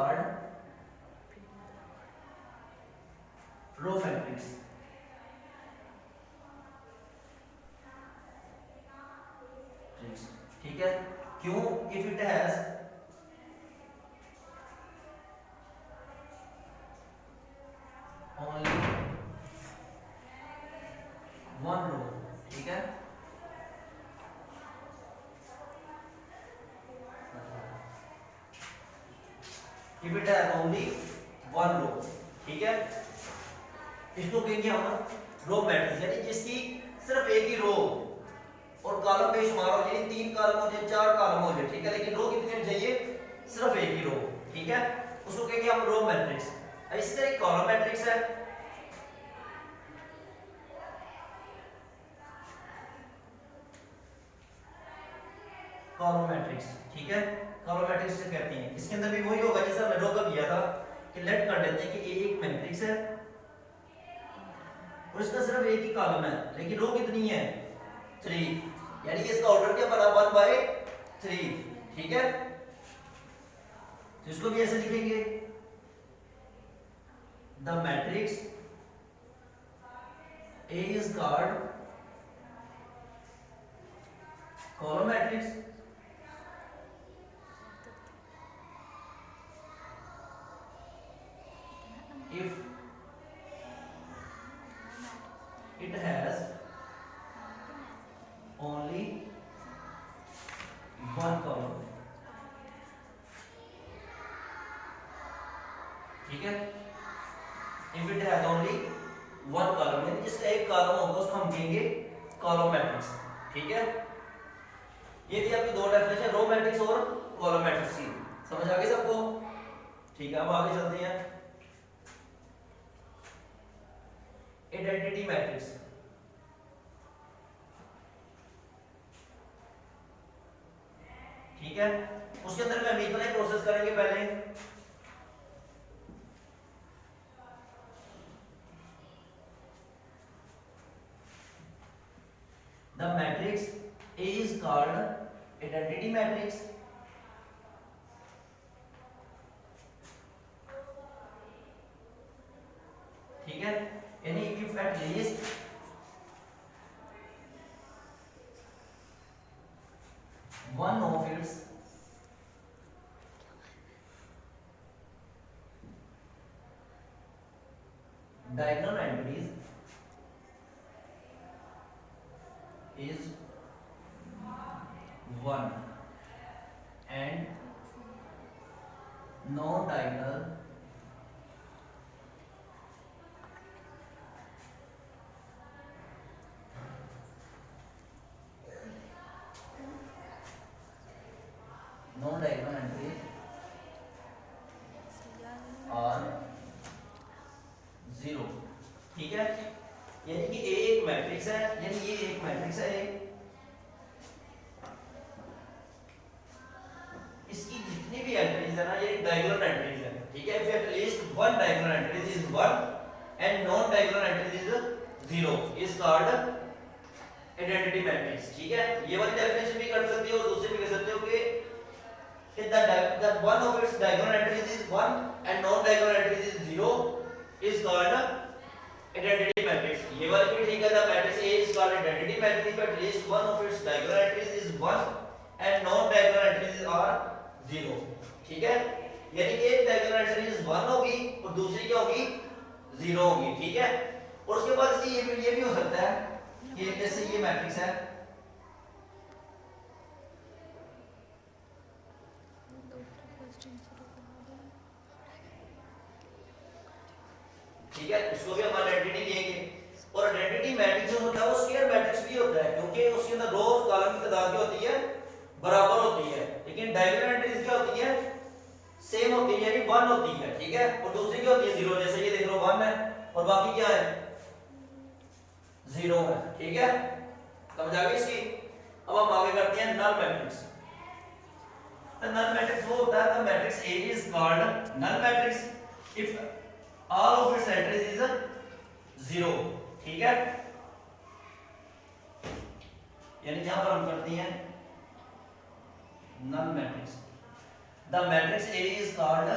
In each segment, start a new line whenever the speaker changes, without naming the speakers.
called row matrix. ठीक है, क्यों? If it has only one row. ठीक है, if it has only one row. ठीक है, इसको कहेंगे हम रो मैट्रिक्स, यानी जिसकी सिर्फ एक ही रो और कॉलम बेशुमार हो, यानी 3 कॉलम हो जाए, 4 कॉलम हो जाए। ठीक है, लेकिन रो कितनी होनी चाहिए? सिर्फ एक ही रो। ठीक है, उसको कहेंगे हम रो मैट्रिक्स। इसी तरह कॉलम मैट्रिक्स है। कॉलम मैट्रिक्स, ठीक है, कॉलम मैट्रिक्स से कहते हैं। इसके अंदर भी वही होगा जैसा हमने रो का किया था कि लेट कर देते हैं कि ये एक मैट्रिक्स है और इसका सिर्फ एक ही कॉलम है, लेकिन रो कितनी है? 3, यानी कि इसका ऑर्डर क्या बना? 1/3। ठीक है, तो इसको भी ऐसे लिखेंगे, the matrix A is called column matrix if it has only one column। ठीक है, if it has only one column, यानी जिसका एक कॉलम होगा उसको हम कहेंगे कॉलम मैट्रिक्स। ठीक है, ये थी आपकी दो डेफिनेशन, रो मैट्रिक्स और कॉलम मैट्रिक्स की। समझ आ गई सबको? ठीक है, अब आगे चलते हैं। आइडेंटिटी मैट्रिक्स, ठीक है, उसके अंदर में हम इतना ही प्रोसेस करेंगे पहले। The matrix A is called identity matrix ठीक है, यानी if at least one of its diagonal entries is 1 and non-diagonal entries are 0। ठीक है, यानी कि ए एक मैट्रिक्स है, यानी ये एक मैट्रिक्स है, इसकी जितनी भी एंट्रीज है ना ये डायगोनल एंट्रीज है। ठीक है, if at least one diagonal entries is 1 and non diagonal entries is 0 is called identity matrix. ठीक है, ये वाली डेफिनेशन भी कर सकते हो और दूसरी भी कर सकते हो कि the one of its diagonal entries is 1 and non-diagonal entries is 0 is called identity matrix। ये वाली भी ठीक है, the matrix A is called identity matrix if at least one of its diagonal entries is 1 and non-diagonal entries are 0। ठीक है, यानी कि एक diagonal entry is 1 होगी और दूसरी क्या होगी? 0 होगी। ठीक है, और उसके बाद इसकी ये भी हो सकता है कि जैसे ये मैट्रिक्स है, ठीक है, इसको भी हम आइडेंटिटी लेंगे। और आइडेंटिटी मैट्रिक्स जो होता है वो स्क्वायर मैट्रिक्स भी होता है, क्योंकि उसके अंदर रो और कॉलम की तादाद क्या होती है? बराबर होती है, लेकिन डायगोनल एंट्रीज क्या होती है? सेम होती है, यानी 1 होती है। ठीक है, और दूसरी क्या होती है? 0। जैसे ये देख लो 1 है और बाकी क्या है? 0 है। ठीक है, समझ आ गई इसकी? अब हम आगे करते हैं नल मैट्रिक्स। तो नल मैट्रिक्स वो होता है, the matrix A is called null matrix if all of its entries is 0। ठीक है, यानी यहां पर हम करते हैं null matrix. The matrix A is called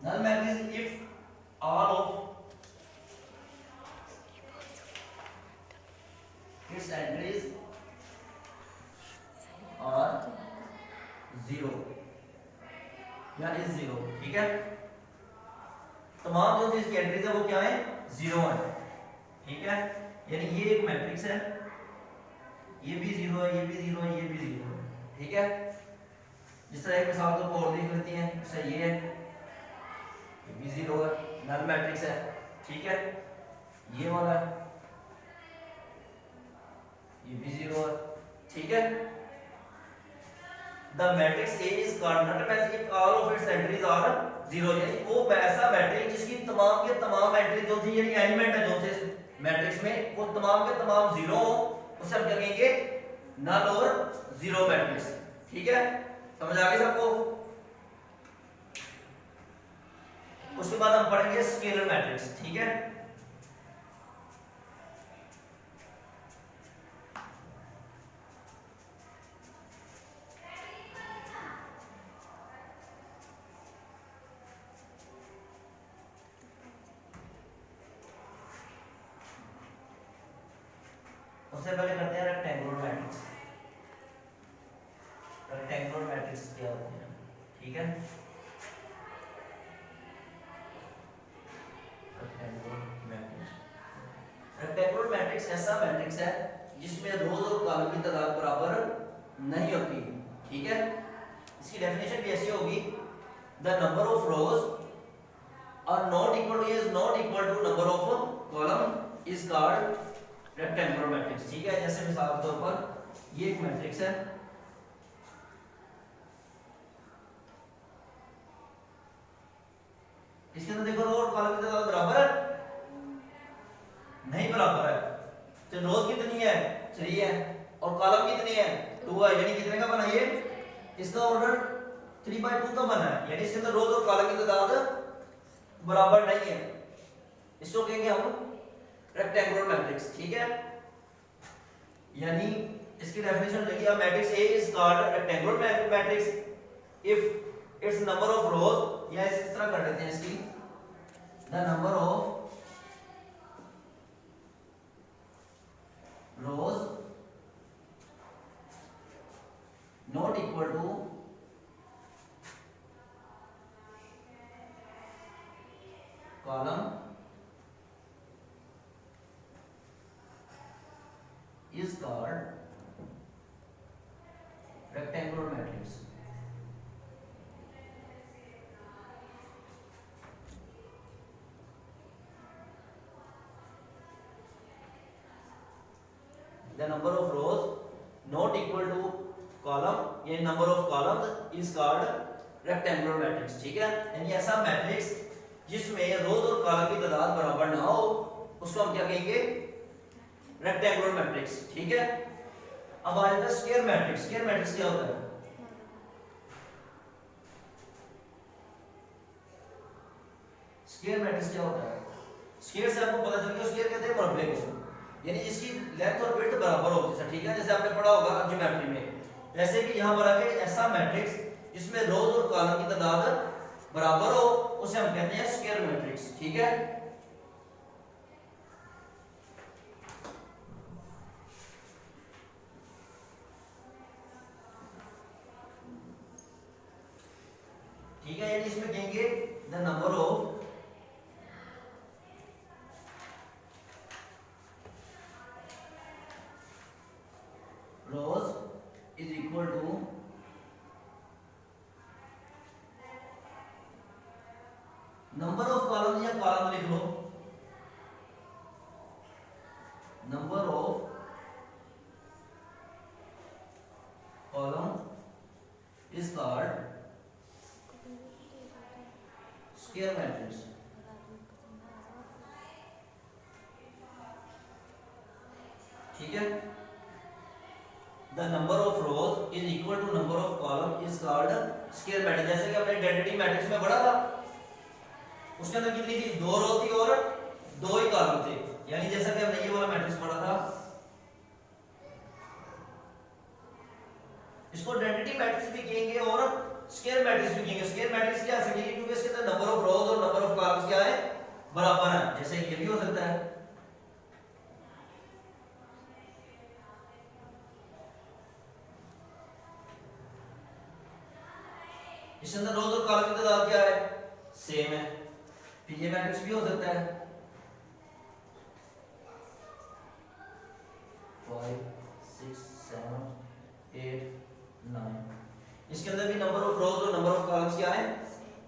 null matrix if all of its entries are zero या इज जीरो, ठीक है। तमाम जो इसकी एंट्रीज है वो क्या है, जीरो है, ठीक है। यानी ये एक मैट्रिक्स है, ये भी जीरो है, ये भी जीरो है, ये भी जीरो है, ठीक है। जिस तरह एक मिसाल तो और देख लेते हैं, जैसे ये है, ये भी जीरो है, नल मैट्रिक्स है, ठीक है। ये वाला है, ये भी जीरो है, ठीक है। The matrix A is called null matrix if all of its entries are zero, यानी वो ऐसा मैट्रिक्स जिसकी तमाम के तमाम एंट्री जो थी, यानी एलिमेंट है जो थे मैट्रिक्स में, वो तमाम के तमाम जीरो हो, उसे हम क्या कहेंगे, नल और जीरो मैट्रिक्स, ठीक है। समझ आ गई सबको। उसके बाद हम पढ़ेंगे स्केलर मैट्रिक्स, ठीक है। उससे पहले करते हैं रेक्टेंगुलर मैट्रिक्स। रेक्टेंगुलर मैट्रिक्स क्या होते हैं, ठीक है। रेक्टेंगुलर मैट्रिक्स ऐसा मैट्रिक्स है जिसमें रोज और कॉलम की तादाद बराबर नहीं होती, ठीक है। इसकी डेफिनेशन भी ऐसी होगी, the number of rows are not equal to is not equal to number of column is called rectangular matrix, ठीक है। जैसे मिसाल के तौर पर ये एक मैट्रिक्स है, इसके अंदर देखो रो और कॉलम की तादाद बराबर है, नहीं बराबर है। तो रोज कितनी है, 3 है, और कॉलम कितनी है, 2 है, यानी कितने का बना ये, इसका ऑर्डर 3/2 का बना है, यानी इसके अंदर रोज और कॉलम की तादाद बराबर नहीं है। इसको कहेंगे हम रेक्टेंगुलर मैट्रिक्स, ठीक है। यानी इसकी डेफिनेशन देखिए, a matrix A is called rectangular matrix if its number of rows, या इस तरह कर लेते हैं इसकी, the number of rows not equal to column is called rectangular matrix. The number of rows not equal to column, ये number of columns is called rectangular matrix, ठीक है। यानी ऐसा मैट्रिक्स जिसमें रोज और कॉलम की तादाद बराबर ना हो, उसको हम क्या कहेंगे, रेक्टेंगुलर मैट्रिक्स, ठीक है। अब आ जाता है स्क्वायर मैट्रिक्स। स्क्वायर मैट्रिक्स क्या होता है, स्क्वायर मैट्रिक्स क्या होता है, स्क्वायर से आपको पता चल गया, स्क्वायर कहते हैं मरबे को, यानी जिसकी लेंथ और विड्थ बराबर होती है, ठीक है। जैसे आपने पढ़ा होगा ज्योमेट्री में, जैसे कि यहां पर आके ऐसा मैट्रिक्स जिसमें रोज और कॉलम की तादाद बराबर हो, उसे हम कहते हैं स्क्वायर मैट्रिक्स, ठीक है। ठीक है, यानी इसमें कहेंगे the number of rows is equal to number of columns, या कॉलम लिख लो, number of column is called square matrix, ठीक है। The number of rows is equal to number of column is called square matrix। जैसे कि हमने density matrix में पढ़ा था, उसके अंदर कितनी थी, 2 रो थी और 2 ही कॉलम थे, यानी जैसा कि हमने ये वाला मैट्रिक्स पढ़ा था, इसको डेंसिटी मैट्रिक्स भी कहेंगे और स्क्वायर मैट्रिक्स लिखेंगे। स्क्वायर मैट्रिक्स क्या है क्योंकि इसके अंदर नंबर ऑफ रोज और नंबर ऑफ कॉलम्स क्या है बराबर है, जैसे ये भी हो सकता है। इसके अंदर रोज और कॉलम की तादाद क्या है सेम है, फिर ये मैट्रिक्स भी हो सकता है 5 6 7 8 9। इसके अंदर भी नंबर ऑफ रोज और नंबर ऑफ कॉलम्स क्या है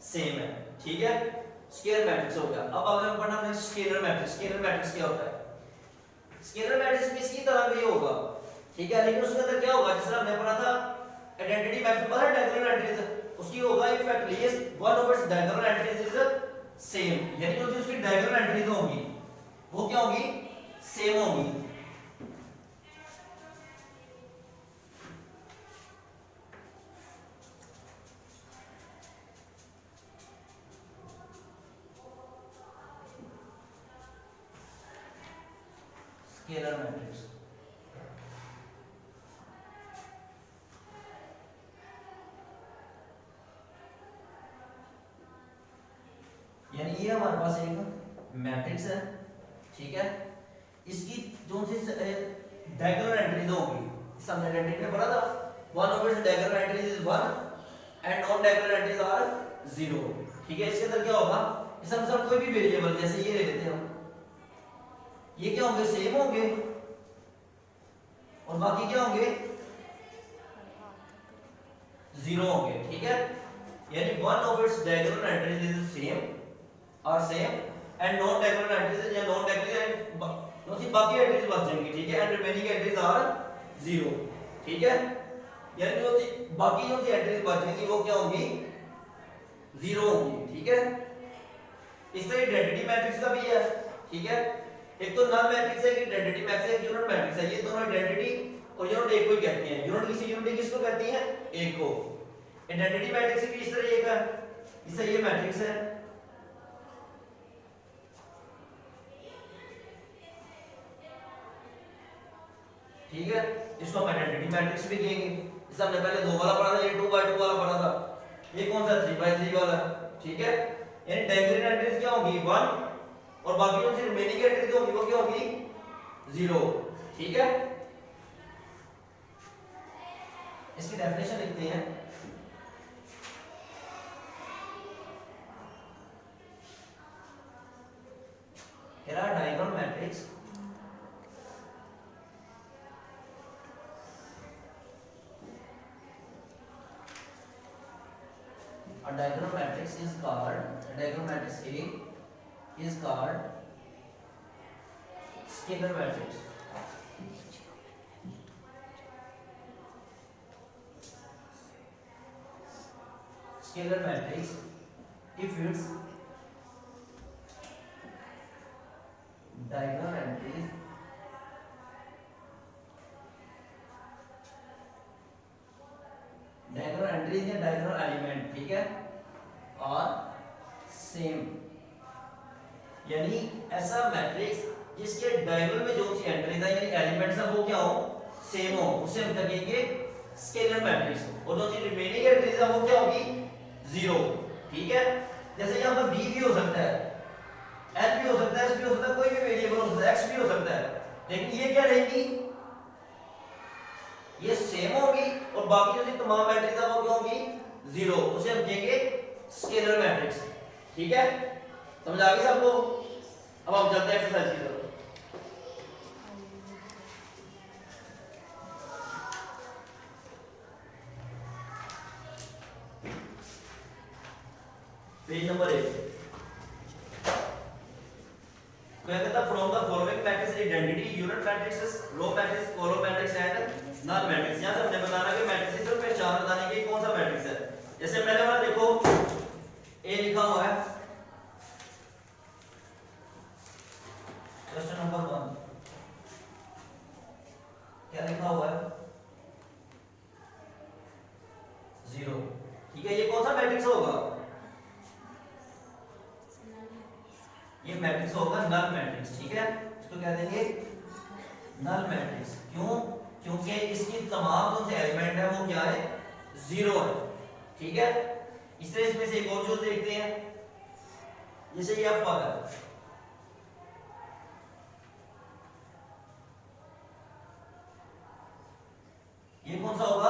सेम है, ठीक है। स्केलर मैट्रिक्स हो गया। अब अगर हम पढ़ना है स्केलर मैट्रिक्स। स्केलर मैट्रिक्स क्या होता है? स्केलर मैट्रिक्स भी इसी तरह भी होगा, ठीक है, लेकिन उसके अंदर क्या होगा जिस तरह हमने पढ़ा था आइडेंटिटी मैट्रिक्स पर डायगोनल एंट्रीज, उसकी होगा if at least one of its diagonal entries is same, यानी जो उसकी डायगोनल एंट्रीज होंगी वो क्या होंगी सेम होंगी। स्केलर मैट्रिक्स यानी ये हमारे पास एक मैट्रिक्स है, ठीक है, इसकी जो सी डायगोनल एंट्रीज होंगी हमने आइडेंटिटी में पढ़ा था one of its diagonal entries is 1 and non diagonal entries are 0, ठीक है। इसके अंदर क्या होगा इस हम कोई भी वेरिएबल जैसे ये ले लेते हैं हम, ये क्या होंगे सेम होंगे और बाकी क्या होंगे 0 होंगे, ठीक है। यानी one of its diagonal entries is same और same and non diagonal entries या नॉन डायगोनल सी बाकी एंट्रीज बच जाएंगी, ठीक है, एंड रिमेनिंग एंट्रीज आर 0, ठीक है। यानी जो बाकी जो सी एंट्रीज बच जाएंगी वो क्या होंगी 0 होंगी, ठीक है। इस तरह आइडेंटिटी मैट्रिक्स का भी है, ठीक है। एक तो नल मैट्रिक्स है, एक आइडेंटिटी मैट्रिक्स है, एक यूनिट मैट्रिक्स है। ये दोनों आइडेंटिटी और यूनिट एक को ही कहते हैं। यूनिट किसी यूनिट किसको कहती है एक को। आइडेंटिटी मैट्रिक्स भी इस तरह एक है, इससे ये मैट्रिक्स है, ठीक है, इसको हम आइडेंटिटी मैट्रिक्स भी कहेंगे। जैसे हमने पहले 2 वाला पढ़ा था, ये 2x2 वाला पढ़ा था, ये कौन सा 3x3 वाला, ठीक है। यानी डायगोनल एंट्रीज क्या होगी 1 और बाकी जो रिमेनिंग एंट्रीज होगी वो क्या होगी 0, ठीक है। इसकी डेफिनेशन लिखते हैं। here are diagonal matrix a diagonal matrix is called diagonal matrix A is called scalar matrix. Scalar matrix if its diagonal entries या diagonal element, ठीक है, और सेम, यानी ऐसा मैट्रिक्स जिसके डायगोनल में जो सी एंट्रीज है यानी एलिमेंट्स है वो क्या हो सेम हो, उसे हम कहेंगे स्केलर मैट्रिक्स। और जो सी रिमेनिंग एंट्रीज है वो क्या होगी 0, ठीक है। जैसे यहां पर b भी हो सकता है, l भी हो सकता है, s भी हो सकता है, कोई भी वेरिएबल हो सकता है, x भी हो सकता है, लेकिन ये क्या रहेगी ये सेम होगी और बाकी जो सी तमाम एंट्रीज है वो क्या होगी 0, उसे हम कहेंगे स्केलर मैट्रिक्स, ठीक है। समझ आ गई सबको? अब हम चलते हैं एक्सरसाइज की तरफ। पेज नंबर 1 क्या कहता है from the following matrix identity unit matrix row matrix column matrix and null matrix. यहां से हमने बताना कि मैट्रिक्स की पहचान बताने की कौन सा मैट्रिक्स है। जैसे पहले वाला देखो ए लिखा हुआ है क्वेश्चन नंबर 1 क्या लिखा हुआ है 0, ठीक है। ये कौन सा मैट्रिक्स होगा ये मैट्रिक्स होगा नल मैट्रिक्स, ठीक है। इसको क्या देंगे नल मैट्रिक्स। क्यों? क्योंकि इसकी तमाम जो एलिमेंट है वो क्या है 0 है, ठीक है। इस तरह इसमें से एक और चीज देखते हैं, जैसे ये F वाला है, ये कौन सा होगा?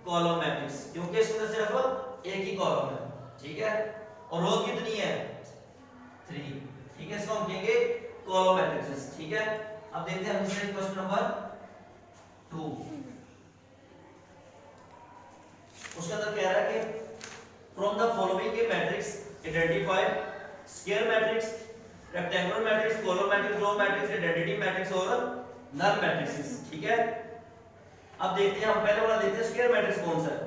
कॉलम मैट्रिक्स, क्योंकि इसके अंदर सिर्फ एक ही कॉलम है, ठीक है, और रोज कितनी है? 3, ठीक है, इसको हम कहेंगे कॉलम मैट्रिक्स, ठीक है। अब देखते हैं हम इसमें क्वेश्चन नंबर 2, उसके अंदर कह रहा है कि फ्रॉम द फॉलोइंग के matrix identify square matrix, rectangular matrix, column matrix, row matrix, identity matrix और नल मैट्रिक्स, ठीक है। अब देखते हैं, हम पहले वाला देखते हैं स्क्वायर मैट्रिक्स कौन सा है।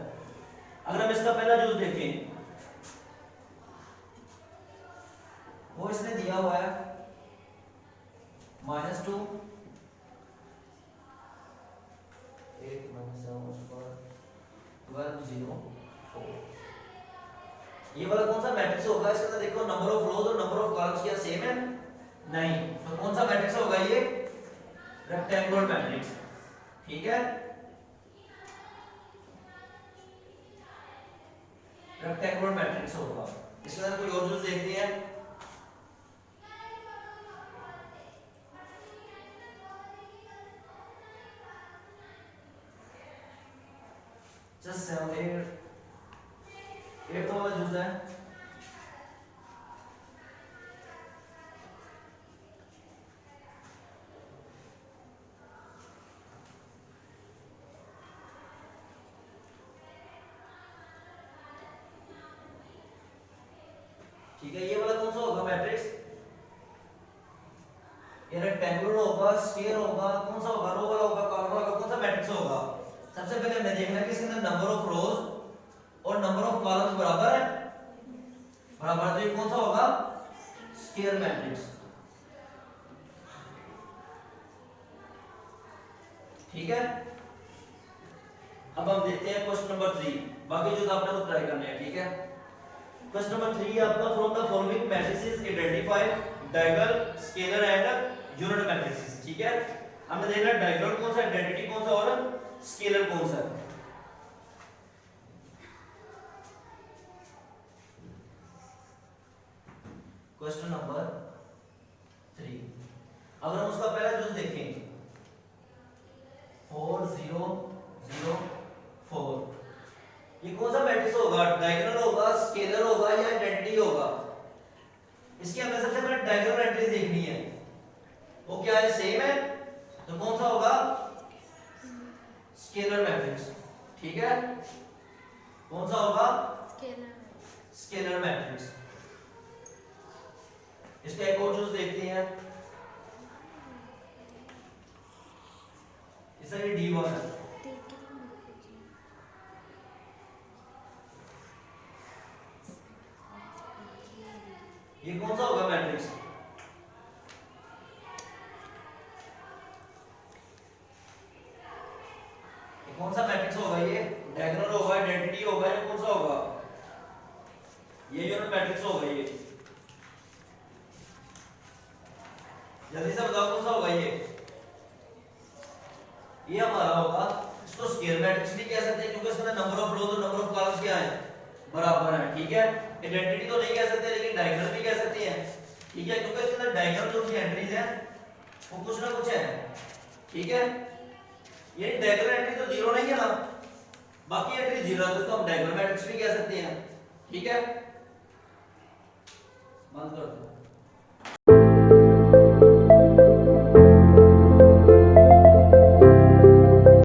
अगर हम इसका पहला यूज देखें, वो इसने दिया हुआ है -2 8 12 0 4, ये वाला कौन सा मैट्रिक्स होगा? इसके अंदर देखो नंबर ऑफ रोज और नंबर ऑफ कॉलम्स क्या सेम है? नहीं, तो कौन सा मैट्रिक्स होगा? ये रेक्टेंगुलर मैट्रिक्स, ठीक है, रेक्टेंगुलर मैट्रिक्स होगा। इसके अंदर कोई और चीज देखते हैं, जस्ट 7 8 तो वाला यूज है, ठीक है। ये वाला कौन सा होगा मैट्रिक्स? ये रेक्टेंगुलर होगा, स्क्वायर होगा, कौन सा होगा? रो वाला होगा, कॉलम वाला होगा, कौन सा मैट्रिक्स होगा? सबसे पहले हमें देखना है कि इसके अंदर नंबर ऑफ रोज और नंबर ऑफ कॉलम्स बराबर है, बराबर, तो ये कौन सा होगा? स्क्वायर मैट्रिक्स, ठीक है। अब हम देखते हैं क्वेश्चन नंबर 3, बाकी जो आपने वो ट्राई करने हैं, ठीक है। क्वेश्चन नंबर 3 आपका from the following matrices identify diagonal, scalar and unit matrices, ठीक है। हमने देखना डायगोनल कौन सा, आइडेंटिटी कौन सा और स्केलर कौन सा है। क्वेश्चन नंबर 3, अगर हम उसका पहला यूज देखें 4 0 0 4, ये कौन सा मैट्रिक्स होगा? डायगोनल होगा, स्केलर होगा या आइडेंटिटी होगा? इसकी हमें सबसे पहले डायगोनल एंट्री देखनी है, वो क्या है? सेम है, तो कौन सा होगा? स्केलर मैट्रिक्स, ठीक है, कौन सा होगा? Scalar matrix. इसका एक और चीज देखते हैं, इसका ये D1 है, ये कौन सा होगा मैट्रिक्स? ये कौन सा मैट्रिक्स होगा? ये डायगोनल होगा, आइडेंटिटी होगा, या कौन सा होगा? ये यूनिट मैट्रिक्स होगा। ये जल्दी से बताओ कौन सा होगा? ये हमारा होगा, इसको स्क्वायर मैट्रिक्स भी कह सकते हैं क्योंकि इसके अंदर नंबर ऑफ रोज और नंबर ऑफ कॉलम्स क्या है? बराबर है, ठीक है। आइडेंटिटी तो नहीं कह सकते, लेकिन डायगोनल भी कह सकते हैं, ठीक है, क्योंकि इसके अंदर डायगोनल जो एंट्रीज हैं वो कुछ ना कुछ है, ठीक है। ये डायगोनल एंट्री तो जीरो नहीं है ना, बाकी एंट्री जीरो है, तो हम डायगोनल मैट्रिक्स भी कह सकते हैं, ठीक है। बंद कर दो।